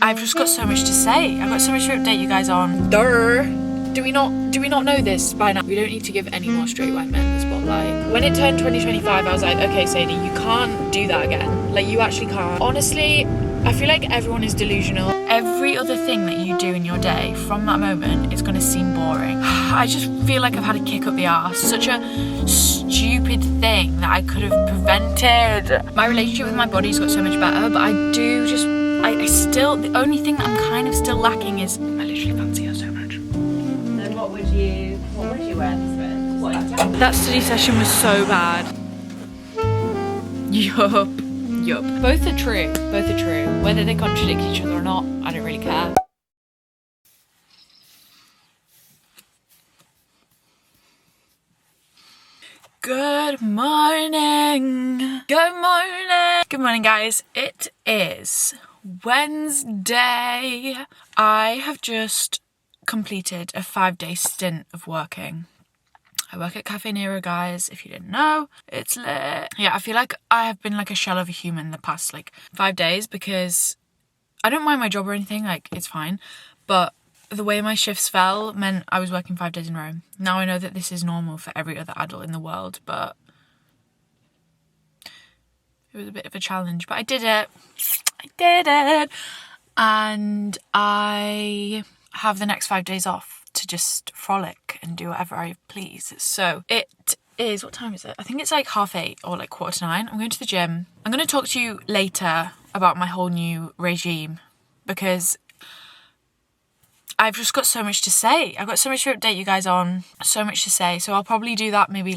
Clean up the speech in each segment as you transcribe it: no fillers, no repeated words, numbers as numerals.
I've just got so much to say. I've got so much to update you guys on. Do we not know this by now? We don't need to give any more straight white men the spotlight. When it turned 2025, I was like, okay, Sadie, you can't do that again. Like, you actually can't. Honestly, I feel like everyone is delusional. Every other thing that you do in your day from that moment is going to seem boring. I just feel like I've had a kick up the arse. Such a stupid thing that I could have prevented. My relationship with my body's got so much better, but I still, the only thing that I'm kind of still lacking is I literally fancy her so much. Then what would you wear this with? That study session was so bad. Yup. Both are true. Whether they contradict each other or not, I don't really care. Good morning. Good morning, guys. It is Wednesday. I have just completed a 5-day stint of working. I work at Cafe Nero, guys, if you didn't know. It's lit. Yeah, I feel like I have been like a shell of a human the past 5 days because I don't mind my job or anything, it's fine. But the way my shifts fell meant I was working 5 days in a row. Now I know that this is normal for every other adult in the world, but it was a bit of a challenge. But I did it. And I have the next 5 days off to just frolic and do whatever I please. So it is, what time is it? I think it's 8:30 or 8:45. I'm going to the gym. I'm going to talk to you later about my whole new regime because I've just got so much to say. I've got so much to update you guys on, so much to say. So I'll probably do that maybe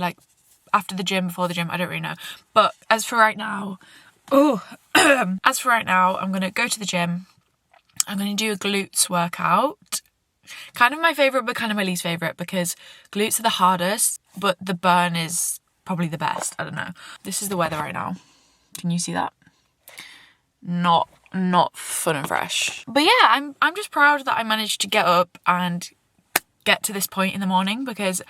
after the gym, before the gym, I don't really know. But as for right now, I'm going to go to the gym. I'm going to do a glutes workout. Kind of my favourite, but kind of my least favourite because glutes are the hardest, but the burn is probably the best. I don't know. This is the weather right now. Can you see that? Not fun and fresh. But yeah, I'm just proud that I managed to get up and get to this point in the morning because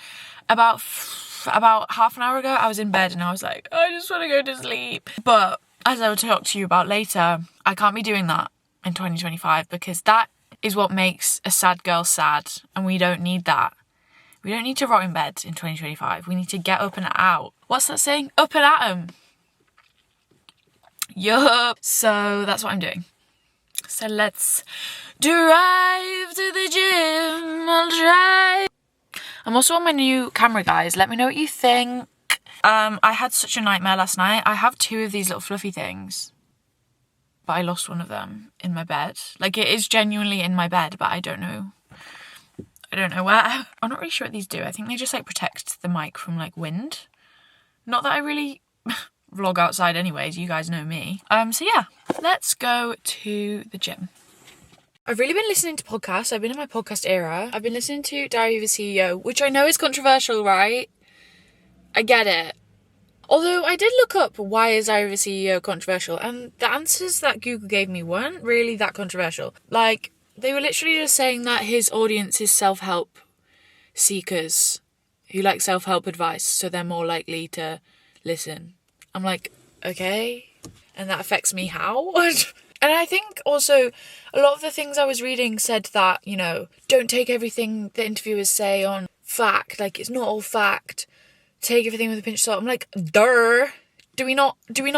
about half an hour ago I was in bed and I was like, I just want to go to sleep. But as I will talk to you about later, I can't be doing that in 2025 because that is what makes a sad girl sad, and we don't need that. We don't need to rot in bed in 2025. We need to get up and out. What's that saying? Up and at 'em. Yup. So that's what I'm doing. So let's drive to the gym. I'll drive. I'm also on my new camera, guys. Let me know what you think. I had such a nightmare last night. I have 2 of these little fluffy things, but I lost one of them in my bed. It is genuinely in my bed, but I don't know where. I'm not really sure what these do. I think they just protect the mic from wind. Not that I really vlog outside anyways, you guys know me. So yeah, let's go to the gym. I've really been listening to podcasts. I've been in my podcast era. I've been listening to Diary of a CEO, which I know is controversial, right? I get it. Although I did look up why is Diary of a CEO controversial, and the answers that Google gave me weren't really that controversial. They were literally just saying that his audience is self-help seekers who like self-help advice, so they're more likely to listen. I'm like, okay, and that affects me how? And I think also a lot of the things I was reading said that, don't take everything the interviewers say on fact, it's not all fact. Take everything with a pinch of salt. I'm like, duh. Do we not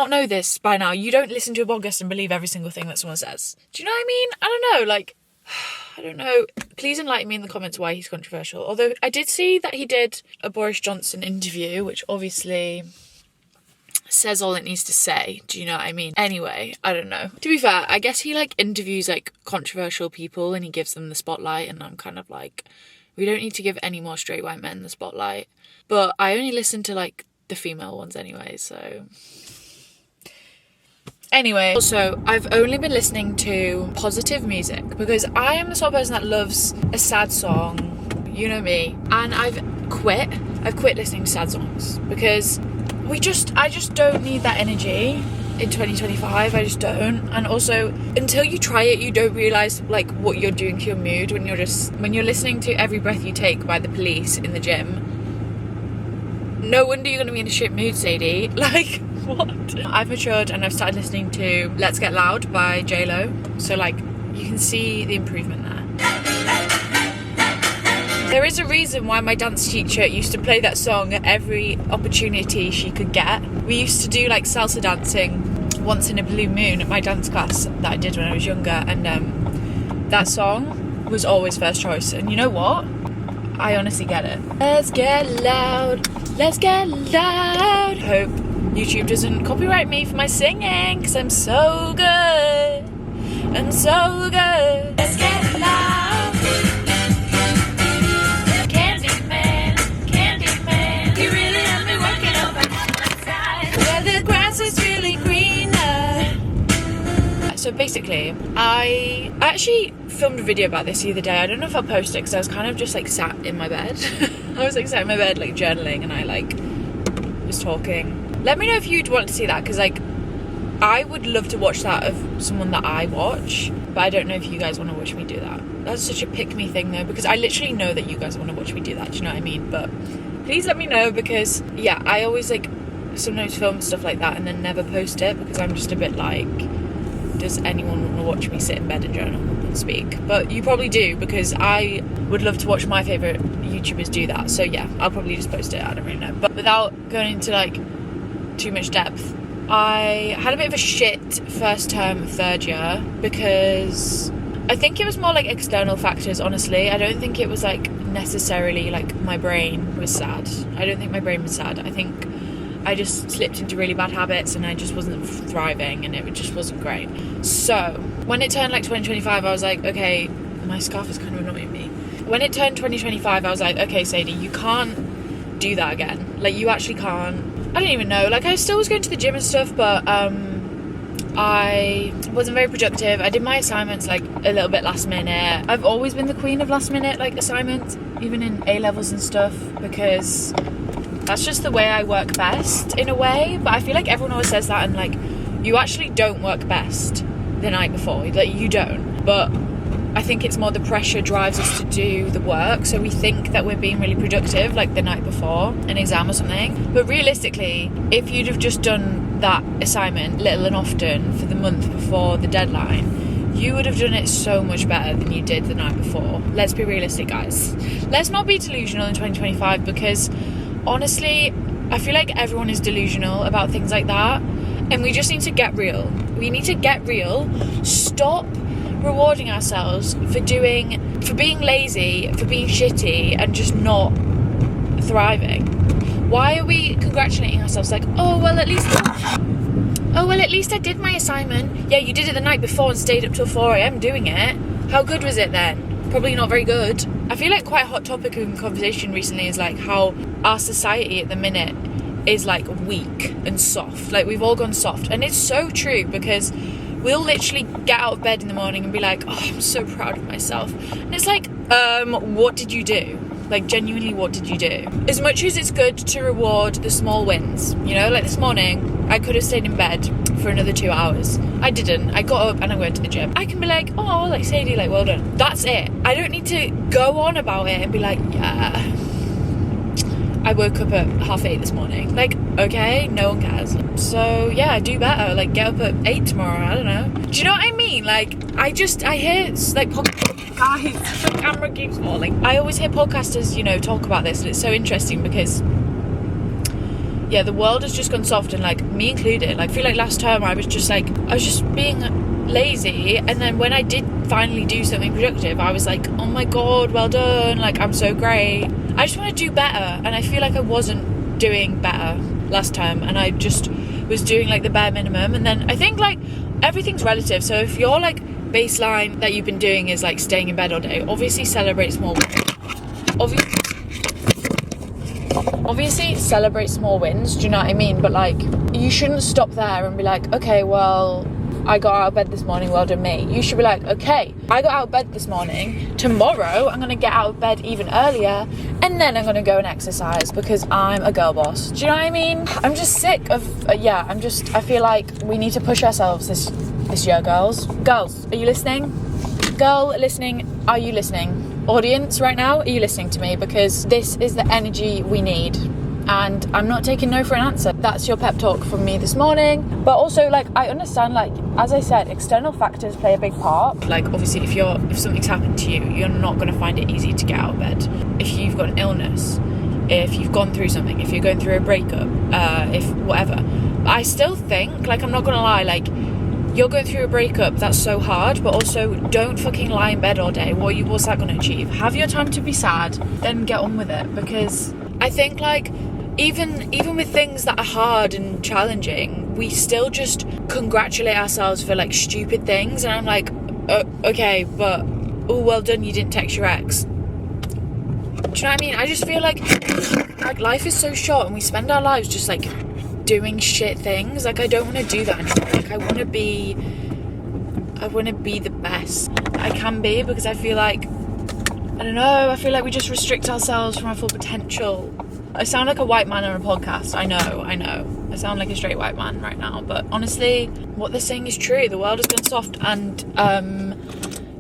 know this by now? You don't listen to a podcast and believe every single thing that someone says. Do you know what I mean? I don't know. I don't know. Please enlighten me in the comments why he's controversial. Although I did see that he did a Boris Johnson interview, which obviously says all it needs to say. Do you know what I mean? Anyway, I don't know. To be fair, I guess he interviews controversial people and he gives them the spotlight, and I'm kind of we don't need to give any more straight white men the spotlight. But I only listen to the female ones anyway, so anyway. Also, I've only been listening to positive music because I am the sort of person that loves a sad song, you know me, and I've quit listening to sad songs because I just don't need that energy in 2025. I just don't. And also, until you try it, you don't realise what you're doing to your mood when you're listening to Every Breath You Take by The Police in the gym. No wonder you're going to be in a shit mood, Sadie. What? I've matured and I've started listening to Let's Get Loud by J-Lo. So you can see the improvement there. There is a reason why my dance teacher used to play that song at every opportunity she could get. We used to do like salsa dancing once in a blue moon at my dance class that I did when I was younger, and that song was always first choice. And you know what? I honestly get it. Let's get loud, let's get loud. Hope YouTube doesn't copyright me for my singing, because I'm so good. I'm so good. Let's get loud. Candyman, Candyman, you really have me working outside where the grass is really greener. So basically, I actually filmed a video about this the other day. I don't know if I'll post it because I was kind of just like sat in my bed. I was like sat in my bed like journaling, and I like was talking. Let me know if you'd want to see that, because like I would love to watch that of someone that I watch, but I don't know if you guys want to watch me do that. That's such a pick me thing though, because I literally know that you guys want to watch me do that, do you know what I mean? But please let me know, because yeah, I always like sometimes film stuff like that and then never post it, because I'm just a bit like, does anyone want to watch me sit in bed and journal and speak? But you probably do, because I would love to watch my favourite YouTubers do that. So yeah, I'll probably just post it, I don't really know. But without going into like too much depth, I had a bit of a shit first term, third year, because I think it was more like external factors, honestly. I don't think it was like necessarily like my brain was sad. I don't think my brain was sad. I think I just slipped into really bad habits and I just wasn't thriving, and it just wasn't great. So when it turned like 2025, I was like, okay, my scarf is kind of annoying me. When it turned 2025, I was like, okay, Sadie, you can't do that again. Like, you actually can't. I don't even know. Like, I still was going to the gym and stuff, but I wasn't very productive. I did my assignments like a little bit last minute. I've always been the queen of last minute like assignments, even in A-levels and stuff, because that's just the way I work best in a way. But I feel like everyone always says that, and like, you actually don't work best the night before. Like, you don't. But I think it's more the pressure drives us to do the work, so we think that we're being really productive like the night before an exam or something. But realistically, if you'd have just done that assignment little and often for the month before the deadline, you would have done it so much better than you did the night before. Let's be realistic, guys. Let's not be delusional in 2025, because honestly, I feel like everyone is delusional about things like that, and we just need to get real. We need to get real. Stop rewarding ourselves for being lazy, for being shitty, and just not thriving. Why are we congratulating ourselves like, oh well at least I did my assignment. Yeah, you did it the night before and stayed up till 4 a.m. doing it. How good was it then? Probably not very good. I feel like quite a hot topic in conversation recently is like how our society at the minute is like weak and soft. Like, we've all gone soft, and it's so true, because we'll literally get out of bed in the morning and be like, oh, I'm so proud of myself. And it's like, what did you do? Like, genuinely, what did you do? As much as it's good to reward the small wins, you know, like this morning, I could have stayed in bed for another 2 hours. I didn't. I got up and I went to the gym. I can be like, oh, like, Sadie, like, well done. That's it. I don't need to go on about it and be like, yeah, I woke up at 8:30 this morning. Like, okay, no one cares. So yeah, do better. Like, get up at 8 tomorrow. I don't know. Do you know what I mean? Like, I hear like guys, the camera keeps falling. I always hear podcasters, you know, talk about this, and it's so interesting because yeah, the world has just gone soft, and like me included. Like, I feel like last term I was just being lazy, and then when I did finally do something productive, I was like, oh my god, well done, like, I'm so great. I just want to do better, and I feel like I wasn't doing better last term, and I just was doing like the bare minimum. And then I think like everything's relative, so if your like baseline that you've been doing is like staying in bed all day, obviously celebrate small wins. Obviously celebrate small wins, do you know what I mean? But like, you shouldn't stop there and be like, okay, well, I got out of bed this morning, well done me. You should be like, okay, I got out of bed this morning, tomorrow I'm going to get out of bed even earlier, and then I'm going to go and exercise because I'm a girl boss. Do you know what I mean? I'm just sick of, I feel like we need to push ourselves this year, girls. Girls, are you listening? Girl listening, are you listening? Audience right now, are you listening to me? Because this is the energy we need. and I'm not taking no for an answer. That's your pep talk from me this morning. But also, like, I understand, like, as I said, external factors play a big part. Like, obviously, if something's happened to you, you're not going to find it easy to get out of bed. If you've got an illness, if you've gone through something, if you're going through a breakup, if whatever. I still think, like, I'm not going to lie, like, you're going through a breakup, that's so hard, but also don't fucking lie in bed all day. What's that going to achieve? Have your time to be sad, then get on with it. Because I think, like, even with things that are hard and challenging, we still just congratulate ourselves for, like, stupid things. And I'm like, okay, but, oh, well done, you didn't text your ex. Do you know what I mean? I just feel like life is so short and we spend our lives just, like, doing shit things. Like, I don't want to do that anymore. Like, I want to be the best I can be, because I feel like, I don't know, I feel like we just restrict ourselves from our full potential. I sound like a white man on a podcast. I know. I sound like a straight white man right now, but honestly, what they're saying is true. The world has gone soft, and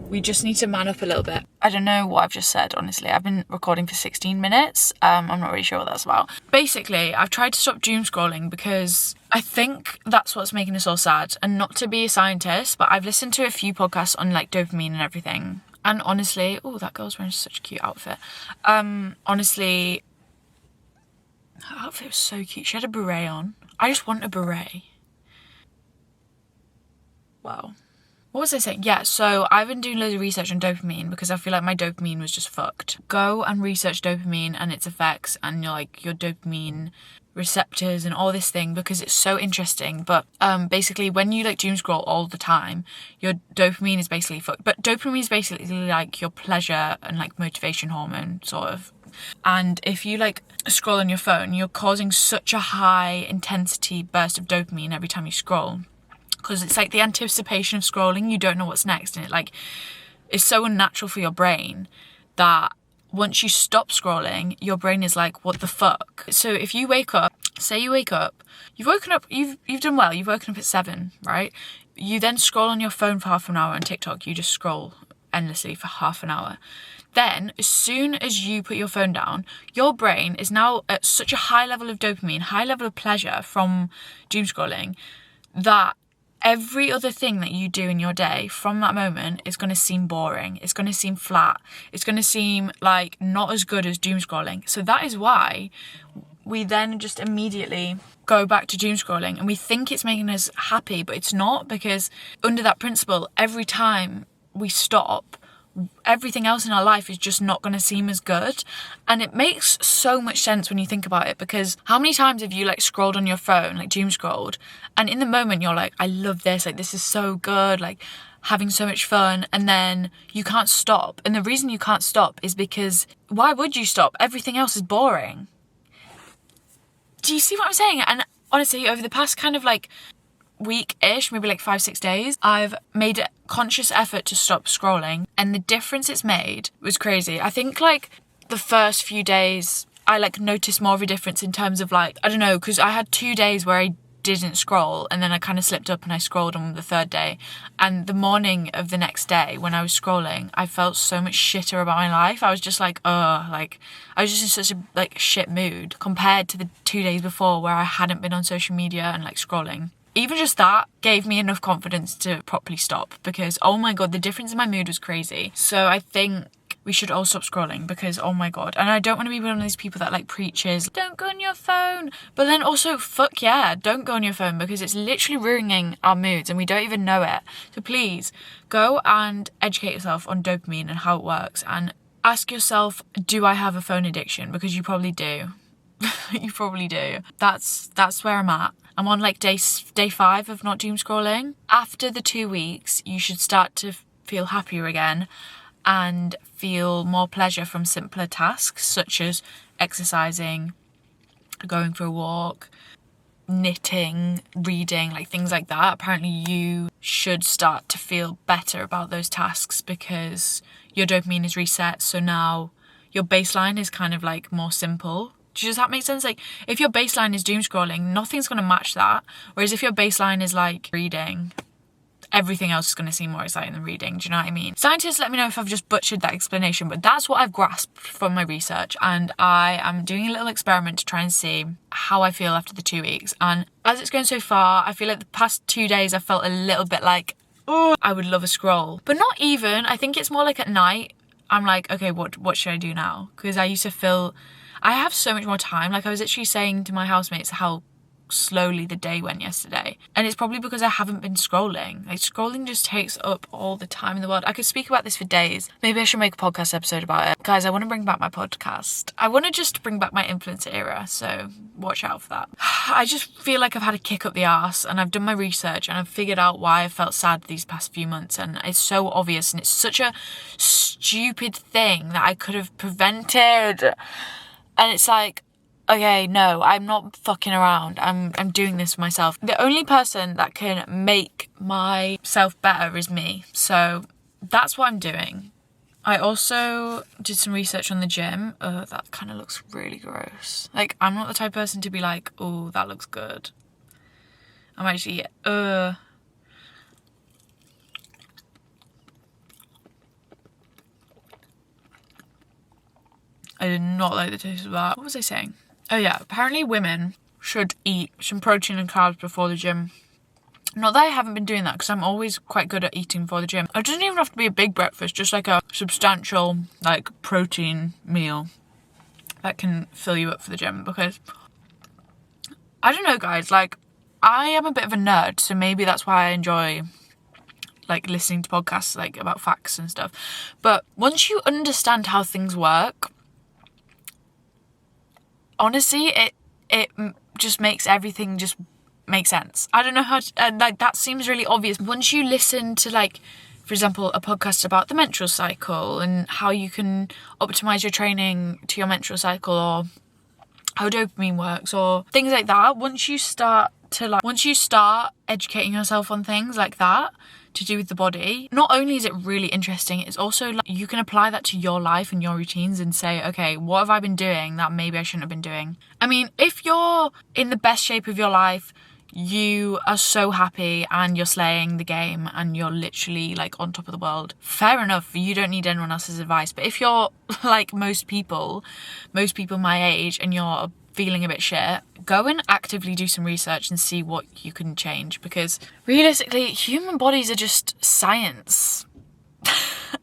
we just need to man up a little bit. I don't know what I've just said, honestly. I've been recording for 16 minutes. I'm not really sure what that's about. Basically, I've tried to stop doom scrolling because I think that's what's making us all sad. And not to be a scientist, but I've listened to a few podcasts on, like, dopamine and everything. And honestly, oh, that girl's wearing such a cute outfit. Honestly, her outfit was so cute. She had a beret on. I just want a beret. Wow. What was I saying? Yeah, so I've been doing loads of research on dopamine because I feel like my dopamine was just fucked. Go and research dopamine and its effects and your dopamine receptors and all this thing, because it's so interesting. But basically, when you, like, doom scroll all the time, your dopamine is basically fucked. But dopamine is basically like your pleasure and, like, motivation hormone, sort of. And if you, like, scroll on your phone, you're causing such a high intensity burst of dopamine every time you scroll. Because it's like the anticipation of scrolling, you don't know what's next, and it's so unnatural for your brain that once you stop scrolling, your brain is like, what the fuck? So if you wake up, say you wake up, you've done well, you've woken up at 7, right? You then scroll on your phone for half an hour on TikTok, you just scroll endlessly for half an hour. Then, as soon as you put your phone down, your brain is now at such a high level of dopamine, high level of pleasure from doom scrolling, that every other thing that you do in your day from that moment is going to seem boring. It's going to seem flat. It's going to seem like not as good as doom scrolling. So that is why we then just immediately go back to doom scrolling, and we think it's making us happy, but it's not, because under that principle, every time we stop, everything else in our life is just not going to seem as good. And it makes so much sense when you think about it, because how many times have you, like, scrolled on your phone, like doom scrolled, and in the moment you're like, I love this, like, this is so good, like, having so much fun, and then you can't stop. And the reason you can't stop is because why would you stop? Everything else is boring. Do you see what I'm saying? And honestly, over the past kind of, like, week-ish, maybe like 5-6 days, I've made a conscious effort to stop scrolling, and the difference it's made was crazy. I think, like, the first few days I, like, noticed more of a difference in terms of, like, I don't know, because I had 2 days where I didn't scroll, and then I kind of slipped up and I scrolled on the third day, and the morning of the next day when I was scrolling, I felt so much shitter about my life. I was just like, like, I was just in such a, like, shit mood compared to the 2 days before where I hadn't been on social media and, like, scrolling. Even just that gave me enough confidence to properly stop, because, oh my God, the difference in my mood was crazy. So I think we should all stop scrolling, because, oh my God. And I don't want to be one of these people that, like, preaches, don't go on your phone. But then also, fuck yeah, don't go on your phone, because it's literally ruining our moods and we don't even know it. So please go and educate yourself on dopamine and how it works, and ask yourself, do I have a phone addiction? Because you probably do. You probably do. That's where I'm at. I'm on, like, day 5 of not doom scrolling. After the 2 weeks, you should start to feel happier again and feel more pleasure from simpler tasks, such as exercising, going for a walk, knitting, reading, like, things like that. Apparently you should start to feel better about those tasks because your dopamine is reset, so now your baseline is kind of, like, more simple. Does that make sense? Like, if your baseline is doom scrolling, nothing's going to match that. Whereas if your baseline is, like, reading, everything else is going to seem more exciting than reading. Do you know what I mean? Scientists, let me know if I've just butchered that explanation, but that's what I've grasped from my research, and I am doing a little experiment to try and see how I feel after the 2 weeks. And as it's going so far, I feel like the past 2 days I felt a little bit like, oh, I would love a scroll. But not even. I think it's more like at night, I'm like, okay, what should I do now? Because I used to feel I have so much more time. Like I was literally saying to my housemates how slowly the day went yesterday, and it's probably because I haven't been scrolling. Like scrolling just takes up all the time in the world. I could speak about this for days. Maybe I should make a podcast episode about it. Guys, I want to bring back my podcast. I want to just bring back my influencer era, so watch out for that. I just feel like I've had a kick up the arse, and I've done my research and I've figured out why I felt sad these past few months, and it's so obvious, and it's such a stupid thing that I could have prevented. And it's like, okay, no, I'm not fucking around. I'm doing this for myself. The only person that can make myself better is me. So that's what I'm doing. I also did some research on the gym. That kind of looks really gross. Like, I'm not the type of person to be like, oh, that looks good. I'm actually, I did not like the taste of that. What was I saying? Oh yeah, apparently women should eat some protein and carbs before the gym. Not that I haven't been doing that, because I'm always quite good at eating before the gym. It doesn't even have to be a big breakfast, just like a substantial, like, protein meal that can fill you up for the gym. Because, I don't know, guys, like, I am a bit of a nerd, so maybe that's why I enjoy, like, listening to podcasts, like, about facts and stuff. But once you understand how things work, honestly, it just makes everything just make sense. I don't know how to, like, that seems really obvious. Once you listen to, like, for example, a podcast about the menstrual cycle and how you can optimize your training to your menstrual cycle, or how dopamine works, or things like that, once you start educating yourself on things like that to do with the body, not only is it really interesting, it's also like you can apply that to your life and your routines and say, okay, what have I been doing that maybe I shouldn't have been doing? I mean, if you're in the best shape of your life, you are so happy and you're slaying the game and you're literally like on top of the world, fair enough, you don't need anyone else's advice. But if you're like most people my age, and you're feeling a bit shit, go and actively do some research and see what you can change, because realistically, human bodies are just science.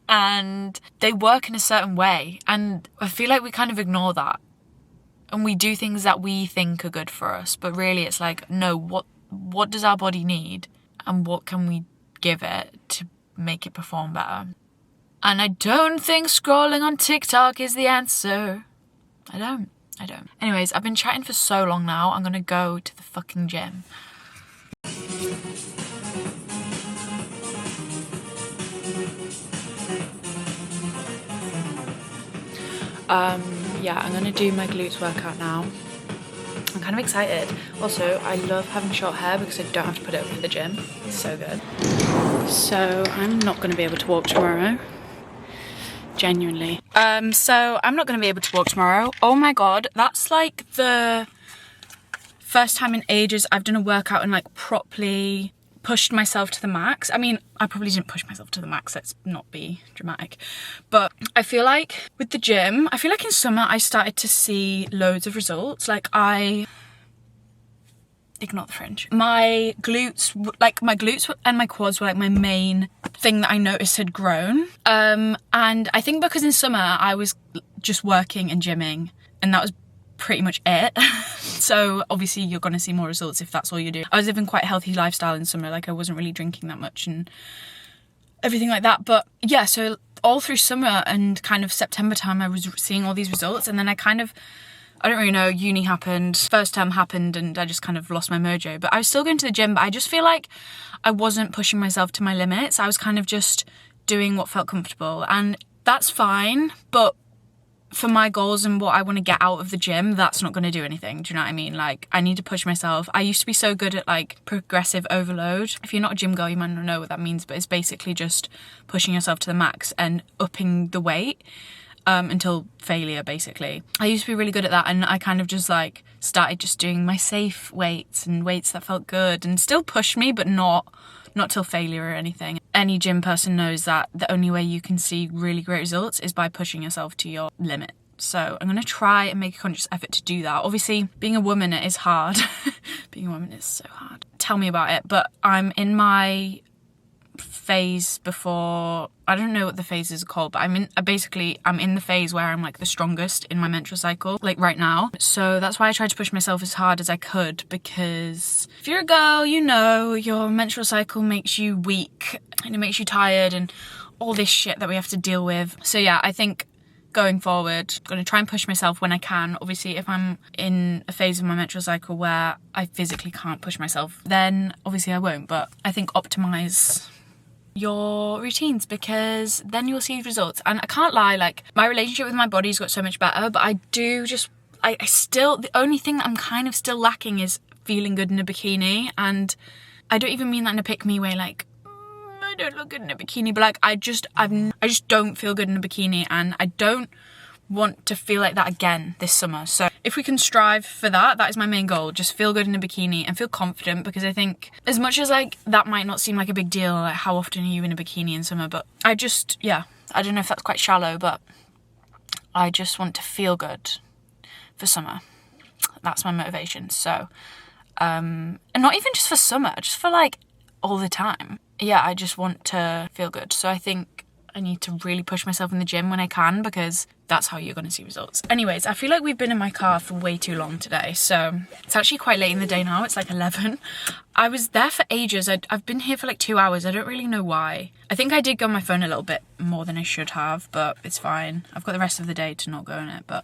And they work in a certain way, and I feel like we kind of ignore that, and we do things that we think are good for us, but really it's like, no, what does our body need, and what can we give it to make it perform better? And I don't think scrolling on TikTok is the answer. I don't. Anyways, I've been chatting for so long now, I'm gonna go to the fucking gym. Yeah, I'm gonna do my glutes workout now. I'm kind of excited. Also, I love having short hair because I don't have to put it up in the gym. It's so good. So I'm not gonna be able to walk tomorrow. Genuinely. So I'm not going to be able to walk tomorrow. Oh my god, that's like the first time in ages I've done a workout and like properly pushed myself to the max. I mean, I probably didn't push myself to the max, let's not be dramatic. But I feel like with the gym, I feel like in summer I started to see loads of results. Like ignore the fringe. My glutes and my quads were like my main thing that I noticed had grown. And I think because in summer I was just working and gymming, and that was pretty much it. So obviously you're gonna see more results if that's all you do. I was living quite a healthy lifestyle in summer, like I wasn't really drinking that much and everything like that. But yeah, so all through summer and kind of September time I was seeing all these results, and then I don't really know, uni happened, first term happened, and I just kind of lost my mojo. But I was still going to the gym, but I just feel like I wasn't pushing myself to my limits. I was kind of just doing what felt comfortable, and that's fine. But for my goals and what I want to get out of the gym, that's not going to do anything. Do you know what I mean? Like, I need to push myself. I used to be so good at like progressive overload. If you're not a gym girl, you might not know what that means, but it's basically just pushing yourself to the max and upping the weight. Until failure, basically. I used to be really good at that, and I kind of just like started just doing my safe weights and weights that felt good and still pushed me, but not not till failure or anything. Any gym person knows that the only way you can see really great results is by pushing yourself to your limit. So I'm gonna try and make a conscious effort to do that. Obviously, being a woman, it is hard. Being a woman is so hard. Tell me about it. But I'm in my phase before, I don't know what the phases are called, but I'm in the phase where I'm like the strongest in my menstrual cycle, like right now. So that's why I tried to push myself as hard as I could, because if you're a girl, you know your menstrual cycle makes you weak and it makes you tired and all this shit that we have to deal with. So yeah, I think going forward, I'm going to try and push myself when I can. Obviously, if I'm in a phase of my menstrual cycle where I physically can't push myself, then obviously I won't. But I think optimize your routines, because then you'll see results. And I can't lie, like, my relationship with my body's got so much better, but I still, the only thing that I'm kind of still lacking is feeling good in a bikini. And I don't even mean that in a pick me way, like, I don't look good in a bikini, but like I just don't feel good in a bikini, and I don't want to feel like that again this summer. So if we can strive for that, that is my main goal. Just feel good in a bikini and feel confident, because I think as much as like that might not seem like a big deal, like how often are you in a bikini in summer, but I don't know if that's quite shallow, but I just want to feel good for summer. That's my motivation. So and not even just for summer, just for like all the time. Yeah, I just want to feel good. So I think I need to really push myself in the gym when I can, because that's how you're going to see results. Anyways, I feel like we've been in my car for way too long today. So it's actually quite late in the day now. It's like 11. I was there for ages. I've been here for like 2 hours. I don't really know why. I think I did go on my phone a little bit more than I should have, but it's fine. I've got the rest of the day to not go on it. But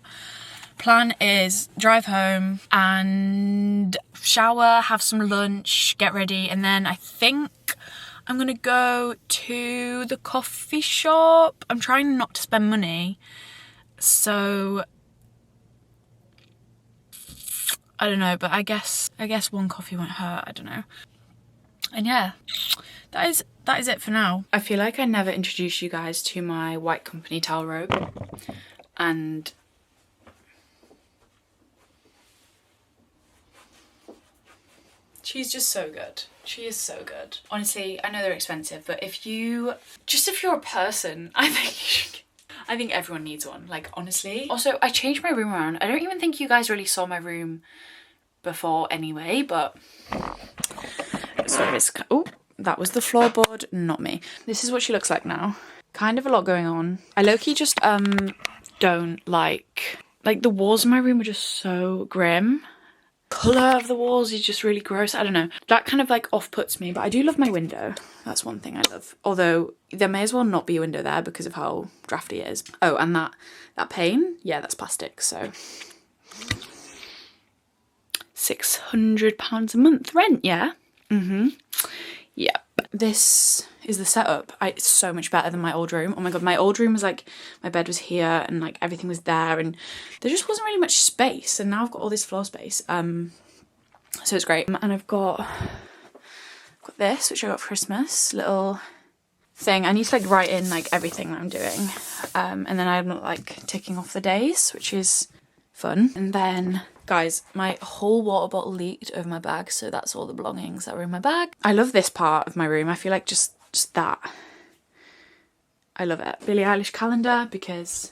plan is drive home and shower, have some lunch, get ready, and then I think I'm gonna go to the coffee shop. I'm trying not to spend money, so I don't know, but I guess one coffee won't hurt, I don't know. And yeah, that is it for now. I feel like I never introduced you guys to my White Company towel robe, and she's just so good. She is so good. Honestly, I know they're expensive, but if you're a person, I think everyone needs one, like, honestly. Also, I changed my room around. I don't even think you guys really saw my room before anyway, but sorry, oh, that was the floorboard, not me. This is what she looks like now. Kind of a lot going on. I low-key just don't like the walls in my room are just so grim. Colour of the walls is just really gross. I don't know, that kind of like off-puts me, but I do love my window. That's one thing I love, although there may as well not be a window there because of how drafty it is. Oh, and that pane, yeah, that's plastic. So £600 a month rent, yeah. Yeah, this is the setup. It's so much better than my old room. Oh my god, my old room was like, my bed was here and like everything was there and there just wasn't really much space, and now I've got all this floor space, so it's great. And I've got this, which I got for Christmas, little thing. I need to like write in like everything that I'm doing, and then I'm like ticking off the days, which is fun. And then guys, my whole water bottle leaked over my bag, so that's all the belongings that were in my bag. I love this part of my room. I feel like just that. I love it. Billie Eilish calendar, because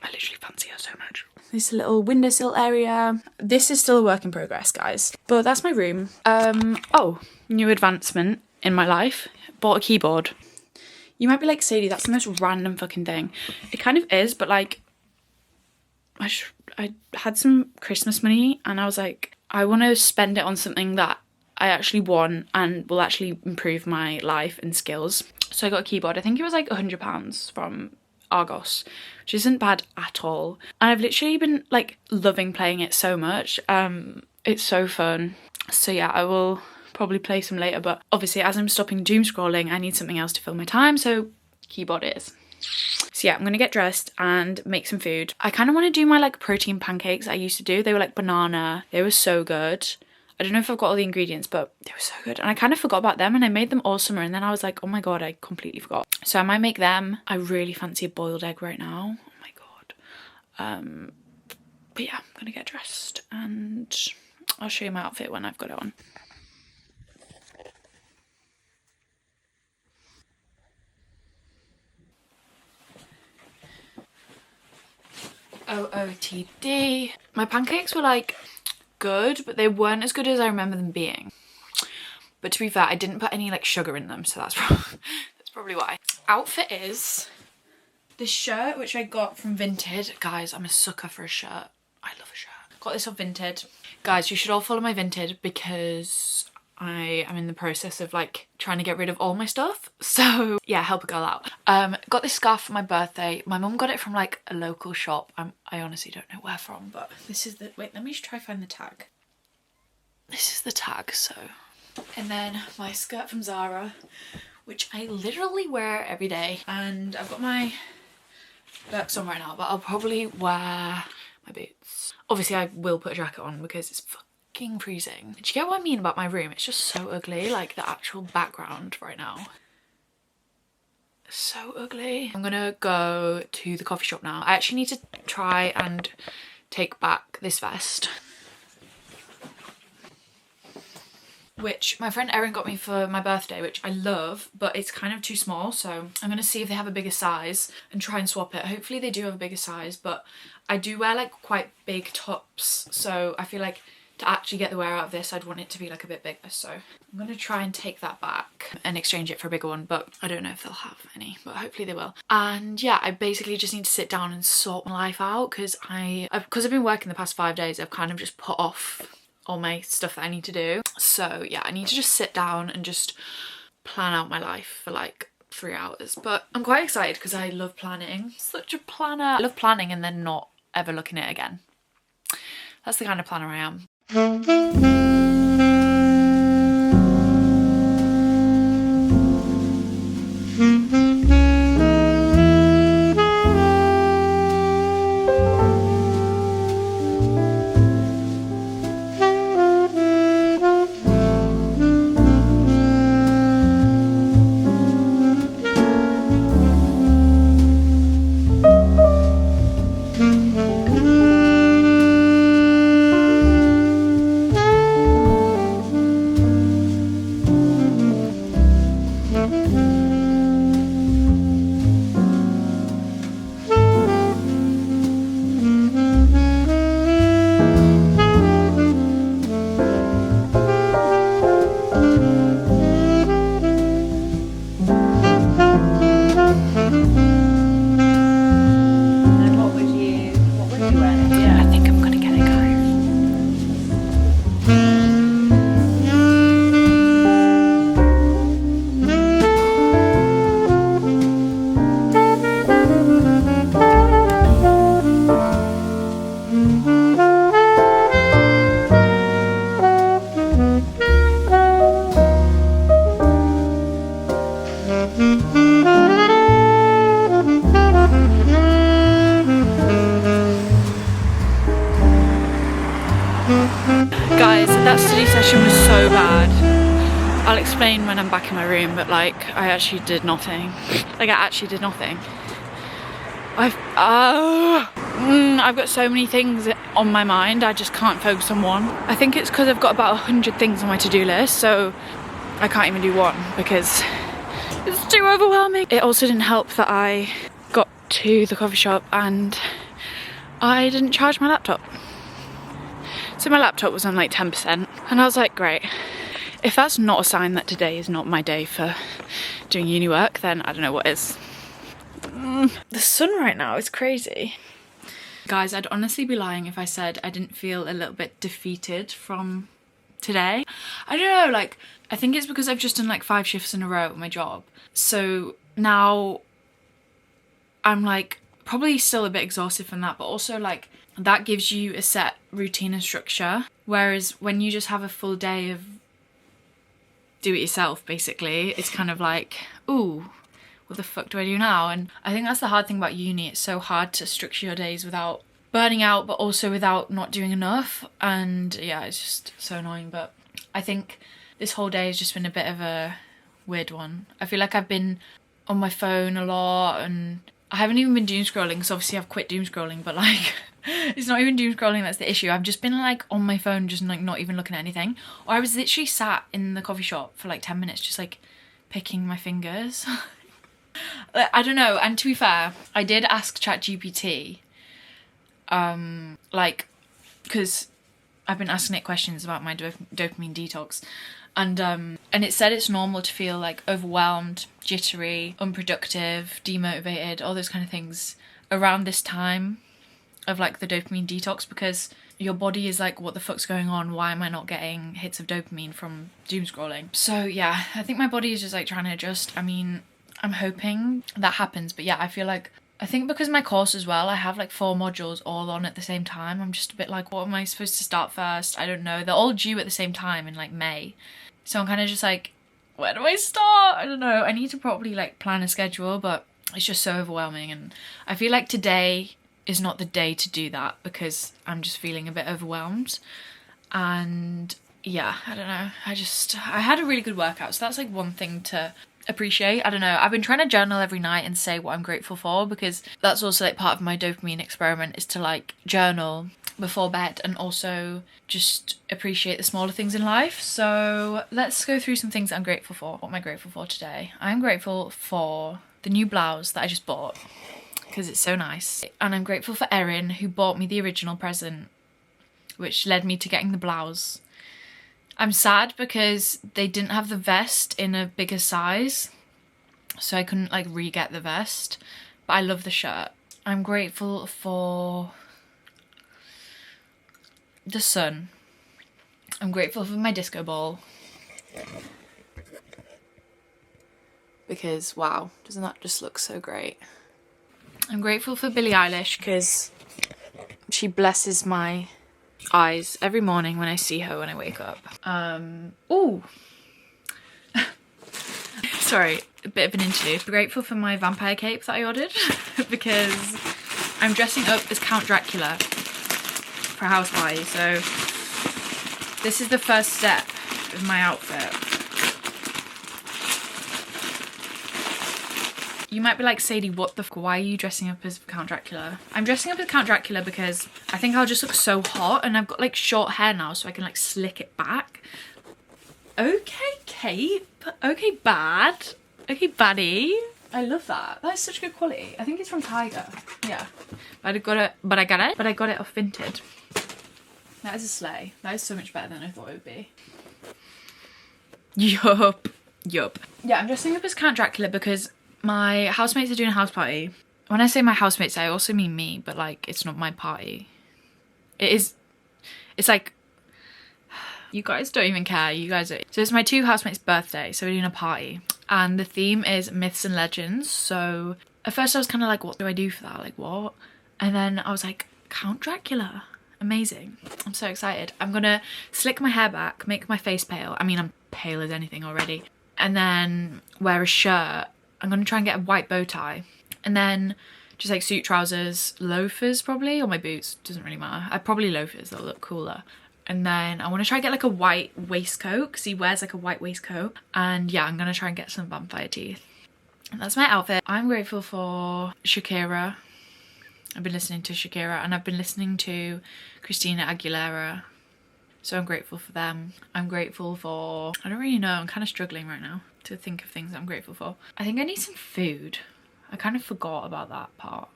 I literally fancy her so much. This little windowsill area. This is still a work in progress, guys, but that's my room. Oh, new advancement in my life. Bought a keyboard. You might be like, Sadie, that's the most random fucking thing. It kind of is, but like, I had some Christmas money and I was like, I want to spend it on something that I actually want and will actually improve my life and skills. So I got a keyboard. I think it was like £100 from Argos, which isn't bad at all. And I've literally been like loving playing it so much. It's so fun. So yeah, I will probably play some later, but obviously as I'm stopping doom scrolling, I need something else to fill my time, so keyboard it is. So yeah, I'm gonna get dressed and make some food. I kind of want to do my like protein pancakes I used to do. They were like banana. They were so good. I don't know if I've got all the ingredients, but they were so good. And I kind of forgot about them, and I made them all summer, and then I was like, oh my god, I completely forgot. So I might make them. I really fancy a boiled egg right now. Oh my god. But yeah, I'm gonna get dressed and I'll show you my outfit when I've got it on. OOTD. My pancakes were like good, but they weren't as good as I remember them being. But to be fair, I didn't put any like sugar in them, so that's probably why. Outfit is this shirt, which I got from Vinted. Guys, I'm a sucker for a shirt. I love a shirt. Got this off Vinted. Guys, you should all follow my Vinted because I am in the process of like trying to get rid of all my stuff. So yeah, help a girl out. Got this scarf for my birthday. My mum got it from like a local shop. I honestly don't know where from, but this is the, wait, let me just try find the tag. This is the tag, so. And then my skirt from Zara, which I literally wear every day. And I've got my Birks on right now, but I'll probably wear my boots. Obviously I will put a jacket on because it's fucking freezing. Do you get what I mean about my room? It's just so ugly, like the actual background right now. So ugly. I'm gonna go to the coffee shop now. I actually need to try and take back this vest, which my friend Erin got me for my birthday, which I love, but it's kind of too small. So I'm gonna see if they have a bigger size and try and swap it. Hopefully they do have a bigger size, but I do wear like quite big tops. So I feel like to actually get the wear out of this, I'd want it to be like a bit bigger. So I'm gonna try and take that back and exchange it for a bigger one, but I don't know if they'll have any, but hopefully they will. And yeah, I basically just need to sit down and sort my life out because I've been working the past 5 days, I've kind of just put off all my stuff that I need to do. So yeah, I need to just sit down and just plan out my life for like 3 hours. But I'm quite excited because I love planning. Such a planner. I love planning and then not ever looking at it again. That's the kind of planner I am. Guys, that study session was so bad. I'll explain when I'm back in my room, but like I actually did nothing. Like I actually did nothing. I've got so many things on my mind, I just can't focus on one. I think it's because I've got about 100 things on my to-do list, so I can't even do one because it's too overwhelming. It also didn't help that I got to the coffee shop and I didn't charge my laptop. So my laptop was on like 10% and I was like, great. If that's not a sign that today is not my day for doing uni work, then I don't know what is. The sun right now is crazy. Guys, I'd honestly be lying if I said I didn't feel a little bit defeated from today. I don't know, like, I think it's because I've just done like 5 shifts in a row at my job. So now I'm like probably still a bit exhausted from that, but also like that gives you a set routine and structure. Whereas when you just have a full day of do it yourself, basically, it's kind of like, ooh, what the fuck do I do now? And I think that's the hard thing about uni. It's so hard to structure your days without burning out, but also without not doing enough. And yeah, it's just so annoying. But I think this whole day has just been a bit of a weird one. I feel like I've been on my phone a lot and I haven't even been doom scrolling because obviously I've quit doom scrolling, but like it's not even doom scrolling that's the issue. I've just been like on my phone, just like not even looking at anything. Or I was literally sat in the coffee shop for like 10 minutes just like picking my fingers. I don't know. And to be fair, I did ask ChatGPT like, because I've been asking it questions about my dopamine detox, and it said it's normal to feel like overwhelmed, jittery, unproductive, demotivated, all those kind of things around this time of like the dopamine detox, because your body is like, what the fuck's going on? Why am I not getting hits of dopamine from doom scrolling? So yeah, I think my body is just like trying to adjust. I mean, I'm hoping that happens, but yeah, I think because my course as well, I have like 4 modules all on at the same time. I'm just a bit like, what am I supposed to start first? I don't know. They're all due at the same time in like May. So I'm kind of just like, where do I start? I don't know. I need to probably like plan a schedule, but it's just so overwhelming. And I feel like today is not the day to do that because I'm just feeling a bit overwhelmed. And yeah, I don't know. I had a really good workout. So that's like one thing to appreciate. I don't know. I've been trying to journal every night and say what I'm grateful for, because that's also like part of my dopamine experiment, is to like journal before bed and also just appreciate the smaller things in life. So let's go through some things that I'm grateful for. What am I grateful for today? I'm grateful for the new blouse that I just bought because it's so nice. And I'm grateful for Erin, who bought me the original present, which led me to getting the blouse. I'm sad because they didn't have the vest in a bigger size, so I couldn't like re-get the vest, but I love the shirt. I'm grateful for the sun. I'm grateful for my disco ball, because wow, doesn't that just look so great? I'm grateful for Billie Eilish because she blesses my eyes every morning when I see her when I wake up. Ooh. Sorry, a bit of an interlude. I'm grateful for my vampire cape that I ordered because I'm dressing up as Count Dracula for a house party. So this is the first step of my outfit. You might be like, Sadie, what the f***? Why are you dressing up as Count Dracula? I'm dressing up as Count Dracula because I think I'll just look so hot, and I've got like short hair now so I can like slick it back. Okay, cape. Okay, bad. Okay, baddie. I love that. That's such good quality. I think it's from Tiger. Yeah. But I got it off Vinted. That is a slay. That is so much better than I thought it would be. Yup. Yeah, I'm dressing up as Count Dracula because my housemates are doing a house party. When I say my housemates, I also mean me, but like, it's not my party. It's like, you guys don't even care. So it's my 2 housemates' birthday, so we're doing a party. And the theme is myths and legends. So at first I was kind of like, what do I do for that? Like, what? And then I was like, Count Dracula. Amazing. I'm so excited. I'm gonna slick my hair back, make my face pale. I mean, I'm pale as anything already. And then wear a shirt. I'm going to try and get a white bow tie, and then just like suit trousers, loafers probably, or my boots, doesn't really matter. Probably loafers, they'll look cooler. And then I want to try and get like a white waistcoat because he wears like a white waistcoat. And yeah, I'm going to try and get some vampire teeth. And that's my outfit. I'm grateful for Shakira. I've been listening to Shakira, and I've been listening to Christina Aguilera. So I'm grateful for them. I'm grateful for, I don't really know, I'm kind of struggling right now to think of things I'm grateful for. I think I need some food. I kind of forgot about that part.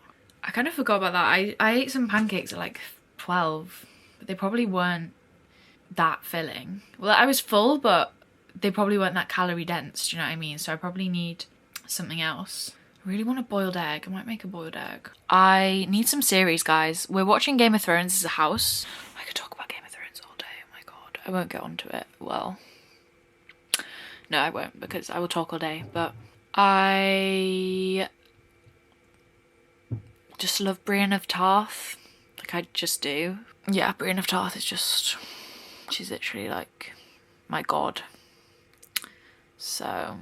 I ate some pancakes at like 12, but they probably weren't that filling. Well, I was full, but they probably weren't that calorie dense, do you know what I mean? So I probably need something else. I really want a boiled egg. I might make a boiled egg. I need some series, guys. We're watching Game of Thrones as a house. I could talk about Game of Thrones all day. Oh my god. I won't get onto it. Well, no, I won't, because I will talk all day. But I just love Brienne of Tarth. Like, I just do. Yeah, Brienne of Tarth is just, she's literally like my god. So,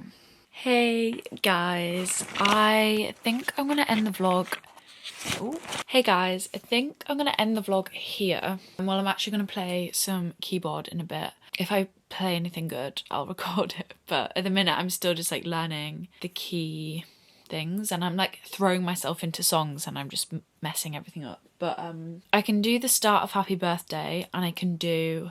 hey guys, I think I'm gonna end the vlog. Ooh. Hey guys, I think I'm gonna end the vlog here. And while I'm actually gonna play some keyboard in a bit. If I play anything good, I'll record it. But at the minute, I'm still just like learning the key things, and I'm like throwing myself into songs, and I'm just messing everything up. But I can do the start of Happy Birthday, and I can do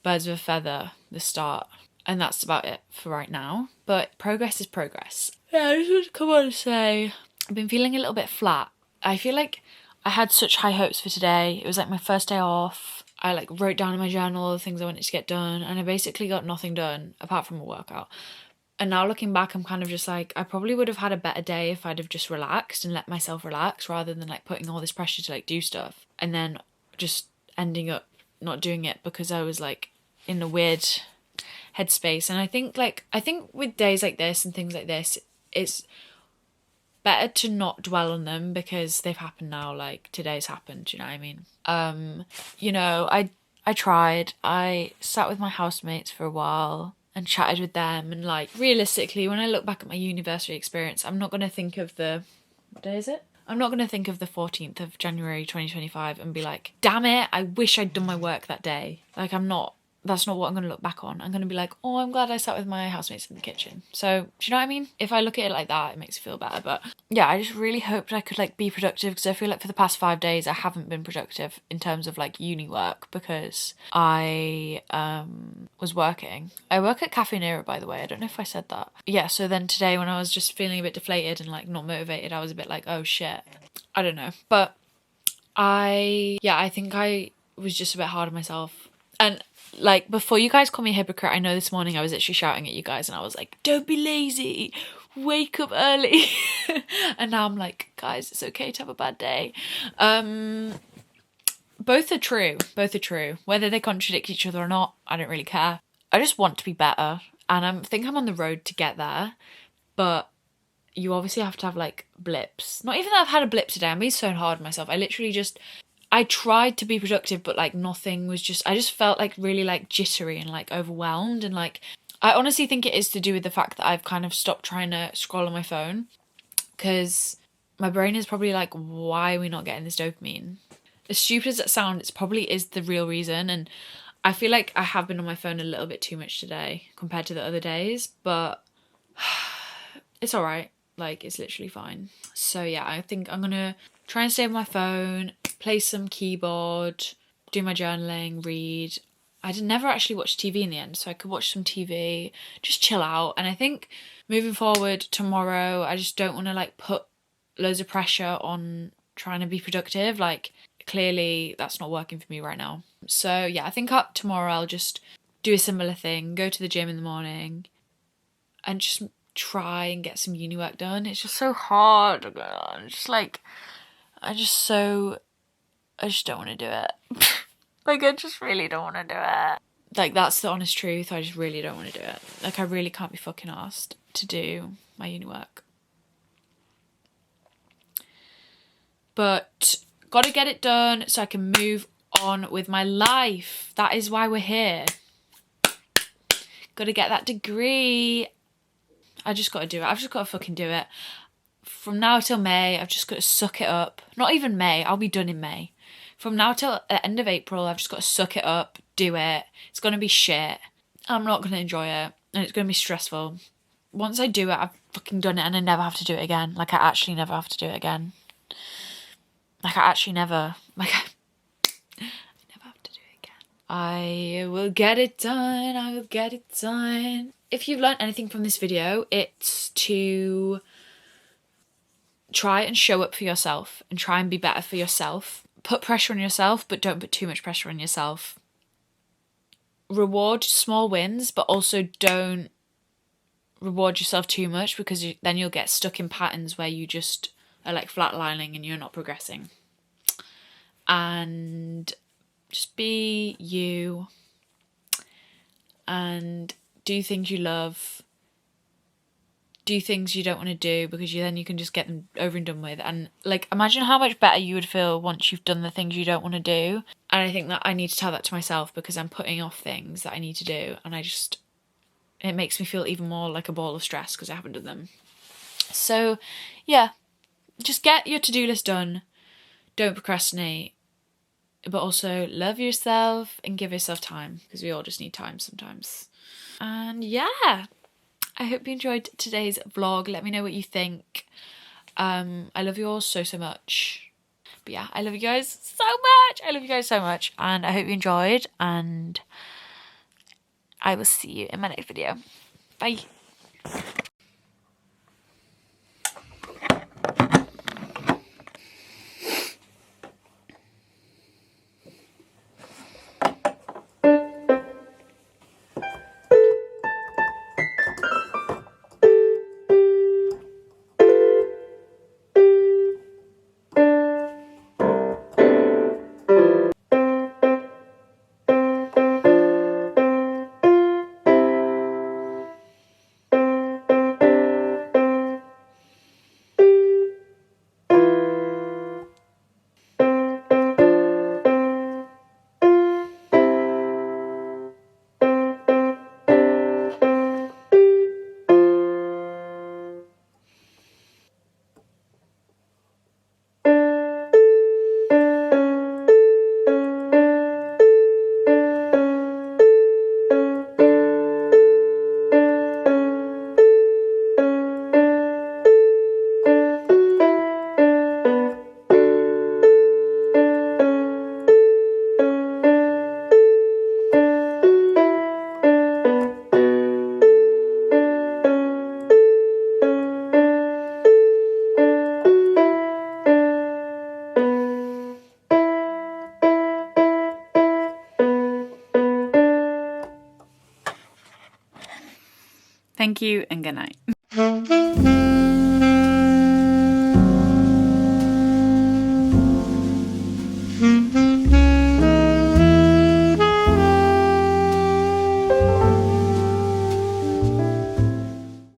Birds of a Feather, the start. And that's about it for right now. But progress is progress. Yeah, I just want to come on and say I've been feeling a little bit flat. I feel like I had such high hopes for today. It was like my first day off. I like wrote down in my journal all the things I wanted to get done, and I basically got nothing done apart from a workout. And now looking back, I'm kind of just like, I probably would have had a better day if I'd have just relaxed and let myself relax rather than like putting all this pressure to like do stuff and then just ending up not doing it because I was like in a weird headspace. And I think with days like this and things like this, it's better to not dwell on them because they've happened now. Like today's happened, you know what I mean? You know, I tried. I sat with my housemates for a while and chatted with them, and like realistically, when I look back at my university experience, I'm not gonna think of the what day is it? I'm not gonna think of the 14th of January 2025 and be like, damn it, I wish I'd done my work that day. Like that's not what I'm going to look back on. I'm going to be like, oh, I'm glad I sat with my housemates in the kitchen. So, do you know what I mean? If I look at it like that, it makes me feel better. But yeah, I just really hoped I could like be productive because I feel like for the past 5 days, I haven't been productive in terms of like uni work because I was working. I work at Cafe Nero, by the way. I don't know if I said that. Yeah, so then today when I was just feeling a bit deflated and like not motivated, I was a bit like, oh shit. I don't know. But I think I was just a bit hard on myself. And like, before you guys call me a hypocrite, I know this morning I was actually shouting at you guys and I was like, don't be lazy, wake up early. And now I'm like, guys, it's okay to have a bad day. Both are true. Whether they contradict each other or not, I don't really care. I just want to be better. And I think I'm on the road to get there. But you obviously have to have like blips. Not even that I've had a blip today. I'm being so hard on myself. I tried to be productive, but like nothing was I just felt like really like jittery and like overwhelmed. And like, I honestly think it is to do with the fact that I've kind of stopped trying to scroll on my phone because my brain is probably like, why are we not getting this dopamine? As stupid as it sounds, it probably is the real reason. And I feel like I have been on my phone a little bit too much today compared to the other days, but it's all right. Like, it's literally fine. So yeah, I think I'm gonna try and stay on my phone, play some keyboard, do my journaling, read. I never actually watch TV in the end, so I could watch some TV, just chill out. And I think moving forward tomorrow, I just don't want to like put loads of pressure on trying to be productive. Like, clearly that's not working for me right now. So yeah, I think tomorrow I'll just do a similar thing, go to the gym in the morning and just try and get some uni work done. It's just so hard. I just don't want to do it. Like, I just really don't want to do it. Like, that's the honest truth. I just really don't want to do it. Like, I really can't be fucking asked to do my uni work. But gotta get it done so I can move on with my life. That is why we're here. Gotta get that degree. I just gotta do it. I've just gotta fucking do it. From now till May, I've just got to suck it up. Not even May, I'll be done in May. From now till the end of April, I've just got to suck it up, do it. It's going to be shit. I'm not going to enjoy it. And it's going to be stressful. Once I do it, I've fucking done it and I never have to do it again. Like, I actually never have to do it again. Like, I never have to do it again. I will get it done. I will get it done. If you've learned anything from this video, it's to try and show up for yourself and try and be better for yourself. Put pressure on yourself, but don't put too much pressure on yourself. Reward small wins, but also don't reward yourself too much because then you'll get stuck in patterns where you just are like flatlining and you're not progressing. And just be you and do things you love. Do things you don't want to do because then you can just get them over and done with. And like, imagine how much better you would feel once you've done the things you don't want to do. And I think that I need to tell that to myself because I'm putting off things that I need to do. And it makes me feel even more like a ball of stress because I haven't done them. So yeah, just get your to-do list done. Don't procrastinate. But also love yourself and give yourself time because we all just need time sometimes. And yeah. I hope you enjoyed today's vlog. Let me know what you think. I love you all so much. But yeah, I love you guys so much. I love you guys so much. And I hope you enjoyed. And I will see you in my next video. Bye. Thank you and good night.